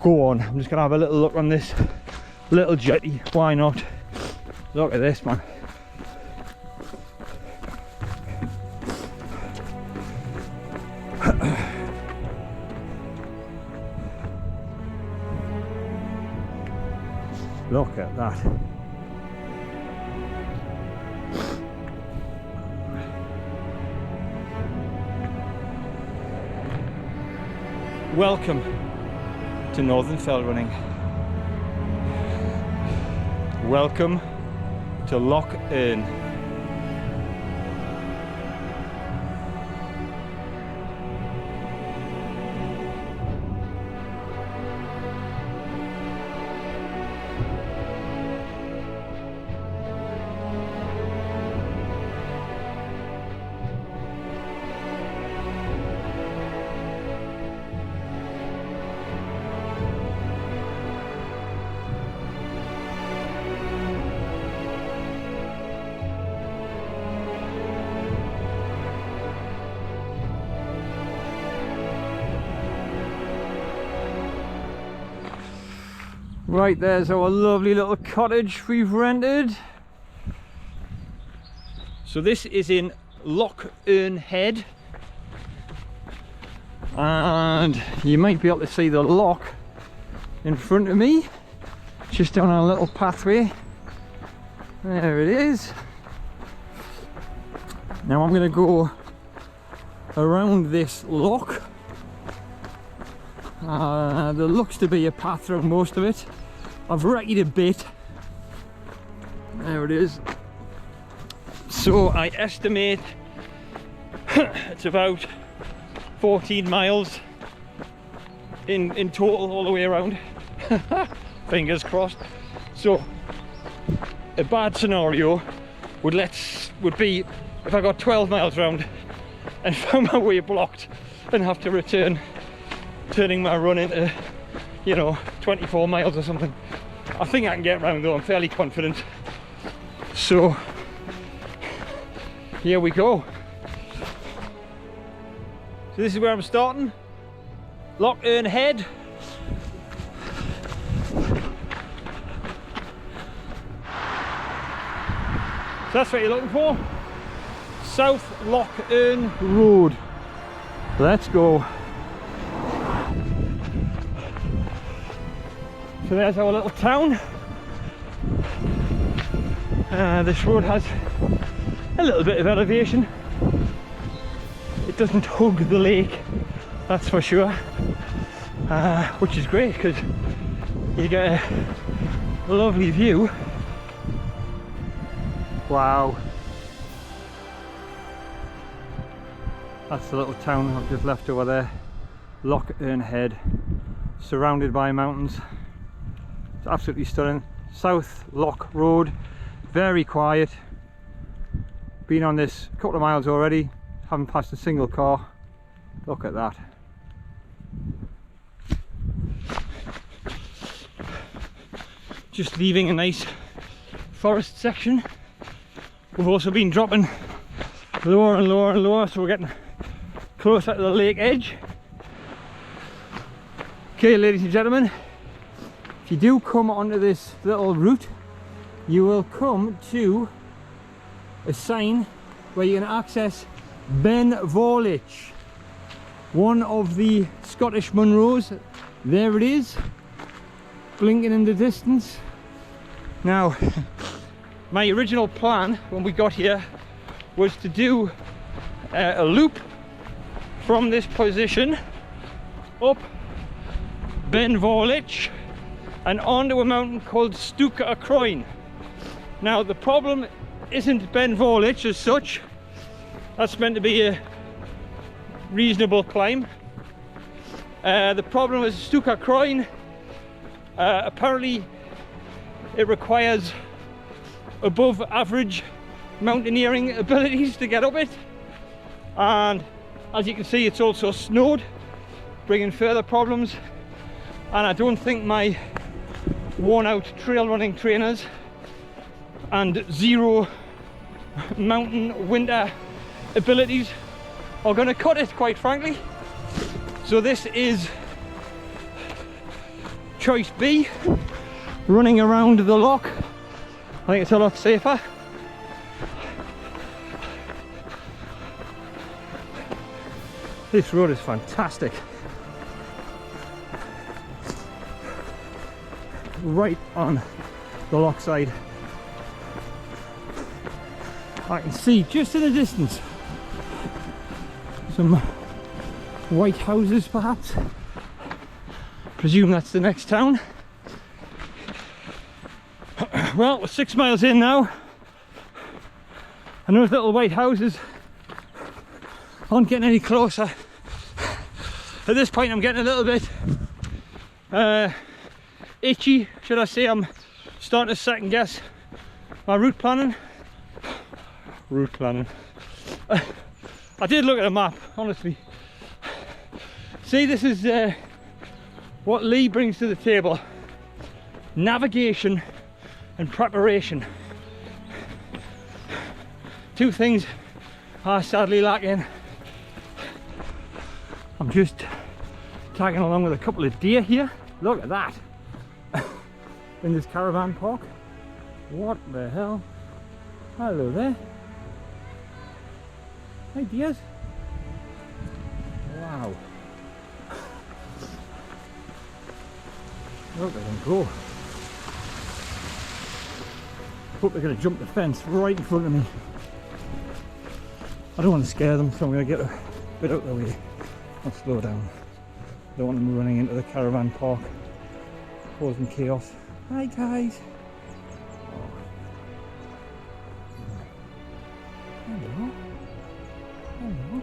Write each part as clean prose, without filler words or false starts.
go on, I'm just gonna have a little look on this little jetty. Why not? Look at this, man. Look at that. Welcome to Northern Fell Running. Welcome to Loch Earn. Right, there's our lovely little cottage we've rented. So this is in Loch Earn Head, and you might be able to see the loch in front of me, just down our little pathway. There it is. Now I'm going to go around this loch. There looks to be a path around most of it. I've righted a bit. There it is. So I estimate it's about 14 miles in total all the way around. Fingers crossed. So a bad scenario would be if I got 12 miles round and found my way blocked and have to return, turning my run into, you know, 24 miles or something. I think I can get round though, I'm fairly confident. So here we go. So this is where I'm starting. Loch Earn Head. So that's what you're looking for. South Loch Earn Road. Let's go. So there's our little town. This road has a little bit of elevation. It doesn't hug the lake, that's for sure, which is great because you get a lovely view. Wow. That's the little town I've just left over there. Loch Earn Head, surrounded by mountains. It's absolutely stunning. South Loch Road, very quiet. Been on this a couple of miles already, haven't passed a single car. Look at that. Just leaving a nice forest section. We've also been dropping lower and lower and lower, so we're getting closer to the lake edge. Okay, ladies and gentlemen, if you do come onto this little route, you will come to a sign where you can access Ben Vorlich, one of the Scottish Munros. There it is, blinking in the distance. Now, my original plan when we got here was to do a loop from this position up Ben Vorlich and onto a mountain called Stuka Croin. Now the problem isn't Ben Vorlich as such. That's meant to be a reasonable climb. The problem is Stuka Croin. Apparently it requires above average mountaineering abilities to get up it, and as you can see it's also snowed, bringing further problems. And I don't think my worn out trail running trainers and zero mountain winter abilities are going to cut it, quite frankly. So this is choice B, running around the loch. I think it's a lot safer. This road is fantastic. Right on the loch side. I can see just in the distance some white houses perhaps. Presume that's the next town. Well, we're 6 miles in now, and those little white houses aren't getting any closer. At this point I'm getting a little bit itchy, should I say. I'm starting to second guess my route planning. I did look at a map, honestly. See, this is what Lee brings to the table: navigation and preparation. Two things are sadly lacking. I'm just tagging along with a couple of deer here. Look at that. In this caravan park. What the hell? Hello there. Hey dears. Wow. Look at them go. Hope they're going to jump the fence right in front of me. I don't want to scare them, so I'm going to get a bit out of the way. I'll slow down. Don't want them running into the caravan park, causing chaos. Hi guys. Hello. Hello.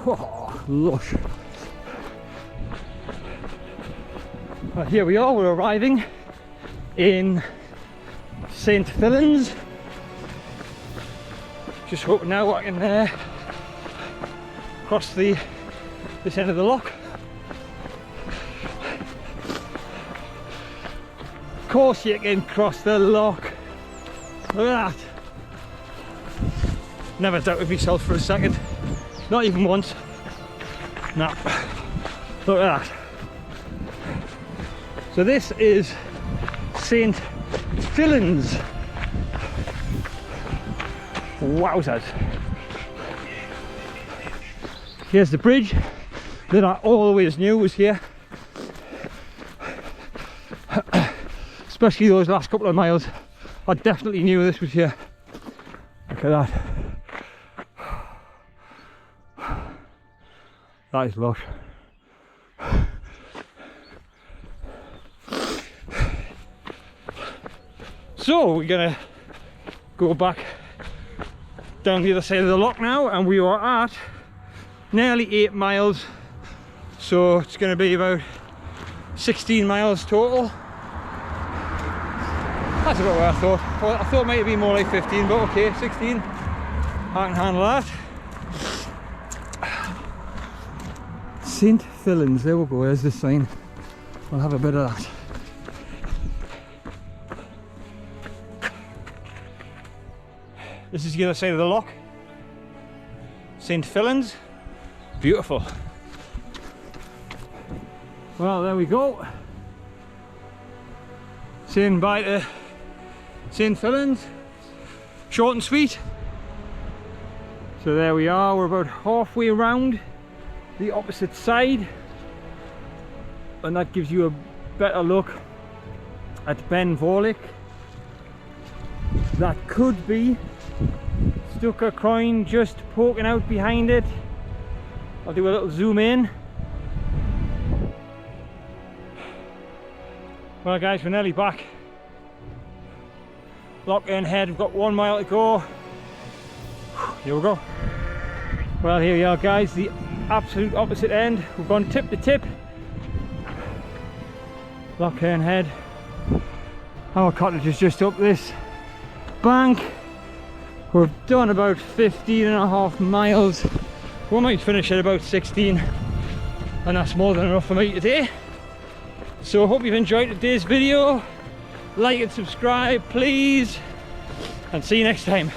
Oh, lush. Well, here we are, we're arriving in St. Fillan's. Just hoping now I can cross this end of the loch. Of course you can cross the loch. Look at that. Never doubted myself for a second. Not even once. Nah. Look at that. So this is St. Fillan's. Wowzers. Here's the bridge that I always knew was here. Especially those last couple of miles. I definitely knew this was here. Look at that. That is lush. So we're gonna go back down the other side of the loch now, and we are at nearly 8 miles, so it's going to be about 16 miles total. That's about what I thought. Well, I thought it might be more like 15, but okay, 16. I can handle that. St. Fillan's, there we go, there's the sign. I'll have a bit of that. This is the other side of the loch. St. Fillan's. Beautiful. Well, there we go. Saying bye to St. Fillan's. Short and sweet. So there we are, we're about halfway around the opposite side. And that gives you a better look at Ben Vorlich. That could be Stucker Croyne just poking out behind it. I'll do a little zoom in. Well guys, we're nearly back. Loch Earn Head, we've got 1 mile to go. Here we go. Well, here we are guys, the absolute opposite end. We've gone tip to tip. Loch Earn Head. Our cottage is just up this bank. We've done about 15.5 miles. We might finish at about 16, and that's more than enough for me today. So I hope you've enjoyed today's video. Like and subscribe please, and see you next time.